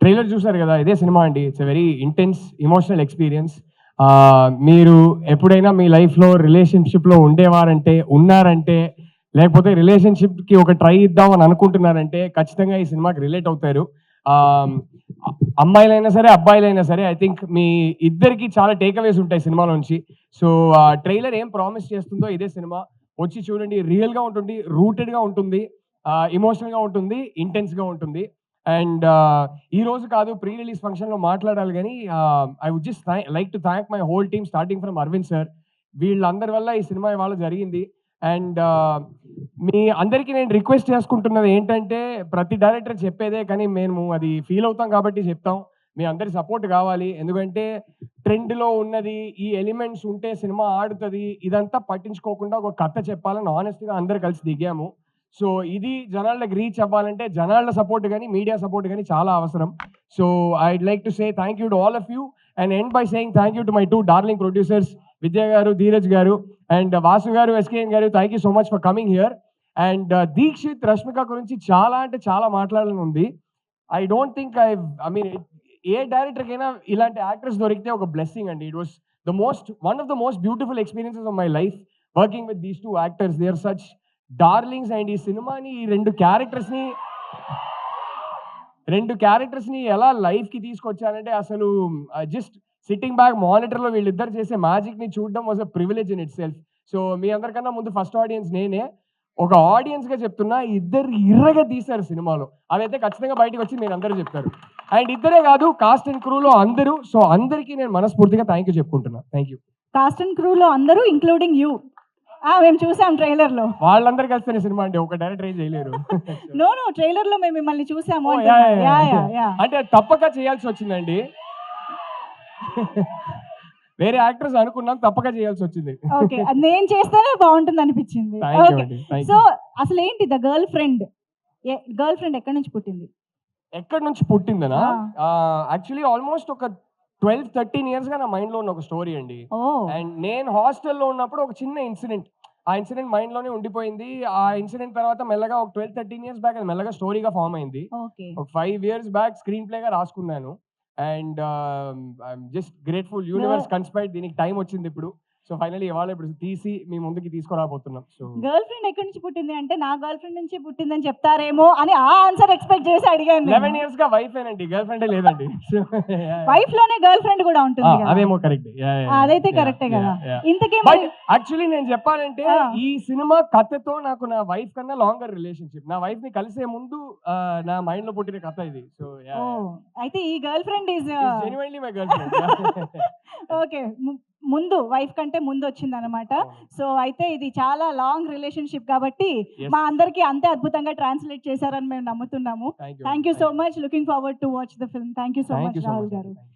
Trailer చూసారు కదా, ఇదే సినిమా అండి. It's a very intense emotional experience. మీరు ఎప్పుడైనా మీ లైఫ్లో రిలేషన్షిప్లో ఉండేవారంటే, ఉన్నారంటే, లేకపోతే రిలేషన్షిప్కి ఒక ట్రై ఇద్దామని అనుకుంటున్నారంటే ఖచ్చితంగా ఈ సినిమాకి రిలేట్ అవుతారు. అమ్మాయిలైనా సరే, అబ్బాయిలైనా సరే, ఐ థింక్ మీ ఇద్దరికి చాలా టేక్అవేస్ ఉంటాయి సినిమా నుంచి. సో ట్రైలర్ ఏం ప్రామిస్ చేస్తుందో ఇదే సినిమా. వచ్చి చూడండి. రియల్గా ఉంటుంది, రూటెడ్గా ఉంటుంది, ఎమోషనల్గా ఉంటుంది, ఇంటెన్స్గా ఉంటుంది. అండ్ ఈ రోజు కాదు, ప్రీ రిలీజ్ ఫంక్షన్లో మాట్లాడాలి కానీ I would just like to thank my whole team starting from Aravind sir. వీళ్ళందరి వల్ల ఈ సినిమా ఇవాళ జరిగింది. అండ్ మీ అందరికీ నేను రిక్వెస్ట్ చేసుకుంటున్నది ఏంటంటే, ప్రతి డైరెక్టర్ చెప్పేదే కానీ మేము అది ఫీల్ అవుతాం కాబట్టి చెప్తాం. మీ అందరి సపోర్ట్ కావాలి. ఎందుకంటే ట్రెండ్లో ఉన్నది, ఈ ఎలిమెంట్స్ ఉంటే సినిమా ఆడుతుంది, ఇదంతా పట్టించుకోకుండా ఒక కథ చెప్పాలని ఆనెస్ట్గా అందరు కలిసి దిగాము. సో ఇది జనాలకు రీచ్ అవ్వాలంటే జనాల సపోర్ట్ కానీ, మీడియా సపోర్ట్ కానీ చాలా అవసరం. So I'd like to say thank you to all of you and end by saying thank you to my 2 darling producers, Vidya garu, Dheeraj garu, and Vasu garu, SKN garu. Thank you so much for coming here. And Deekshith, Rashmika గురించి చాలా అంటే చాలా మాట్లాడాలని ఉంది. I don't think I mean ఏ డైరెక్టర్కైనా ఇలాంటి actors దొరికితే ఒక బ్లెస్సింగ్ అండి. It was one of the most beautiful experiences of my life working with these 2 actors. They are such darlings. And ఈ సినిమాని ఈ రెండు క్యారెక్టర్స్ని ఎలా లైఫ్కి తీసుకొచ్చానంటే అసలు జస్ట్ సిట్టింగ్ బ్యాక్ మానిటర్లో వీళ్ళిద్దరు చేసే మ్యాజిక్ని చూడడం was a privilege in itself. So మీ అందరికన్నా ముందు ఫస్ట్ ఆడియన్స్ నేనే. ఒక ఆడియన్స్గా చెప్తున్నా, ఇద్దరు ఇర్రగా తీశారు సినిమాలో. అదైతే ఖచ్చితంగా బయటకు వచ్చి మీరు అందరూ చెప్తారు. అండ్ ఇద్దరే కాదు, కాస్ట్ అండ్ క్రూలో అందరూ. సో అందరికీ నేను మనస్ఫూర్తిగా థ్యాంక్ యూ చెప్పుకుంటున్నా. Thank you. కాస్ట్ అండ్ క్రూలో అందరూ ఇంక్లూడింగ్ యూ. మేము చూసాం ట్రైలర్ లో. వాళ్ళందరూ కలిస్తేనే సినిమా అండి, ఒక డైరెక్టర్ ఏం చేయలేరు. నో ట్రైలర్ లో మేము మిమ్మల్ని చూసాము. అంటే తప్పక చేయాల్సి వచ్చిందండి. వేరే యాక్టర్స్ అనుకున్నాం, తప్పక చేయాల్సి వచ్చింది. ఓకే, నేను చేస్తేనే బాగుంటుంది అనిపించింది. సో అసలు ఏంటి ద గర్ల్ ఫ్రెండ్ ఎక్కడి నుంచి పుట్టింది? ఎక్కడి నుంచి పుట్టిందనా? యాక్చువల్లీ ఆల్మోస్ట్ ఒక 12-13 years గా నా మైండ్ లో ఉన్న ఒక స్టోరీ అండి. అండ్ నేను హాస్టల్లో ఉన్నప్పుడు ఒక చిన్న ఇన్సిడెంట్, ఆ ఇన్సిడెంట్ మైండ్ లోనే ఉండిపోయింది. ఆ ఇన్సిడెంట్ తర్వాత మెల్లగా ఒక 12-13 years బ్యాక్ అది మెల్లగా స్టోరీగా ఫామ్ అయింది. ఒక 5 years బ్యాక్ స్క్రీన్ ప్లేగా రాసుకున్నాను. And I'm just grateful, universe కన్స్పైర్డ్, దీనికి టైం వచ్చింది ఇప్పుడు. సో ఫైనల్లీ ఇవాళ ఇప్పుడు తీసి మీ ముందుకి తీసుకురాబోతున్నాం. సో గర్ల్ ఫ్రెండ్ ఎక్కడి నుంచి పుట్టింది అంటే, నా గర్ల్ ఫ్రెండ్ నుంచి పుట్టిందని చెప్తారేమో అని ఆ ఆన్సర్ ఎక్స్పెక్ట్ చేసి అడిగాను. 11 years గా వైఫ్ ఏనండి, గర్ల్ ఫ్రెండే లేదండి. వైఫ్ లోనే గర్ల్ ఫ్రెండ్ కూడా ఉంటుంది. అదేమో కరెక్ట్, అదైతే కరెక్టే కదా. ఇంతకీ యాక్చువల్లీ నేను చెప్పాలంటే ఈ సినిమా కథతో నాకు నా వైఫ్ కన్నా లాంగర్ రిలేషన్షిప్. నా వైఫ్ ని కలిసే ముందు నా మైండ్ లో పుట్టిన కథ ఇది. సో అయితే ఈ girl friend is genuinely my girl friend. Okay, ముందు వైఫ్ కంటే ముందు వచ్చింది అనమాట. సో అయితే ఇది చాలా లాంగ్ రిలేషన్షిప్ కాబట్టి మా అందరికి అంతే అద్భుతంగా ట్రాన్స్లేట్ చేశారని మేము నమ్ముతున్నాము. Thank you so much. Looking forward to watch the film. Thank you so much Rahul గారు.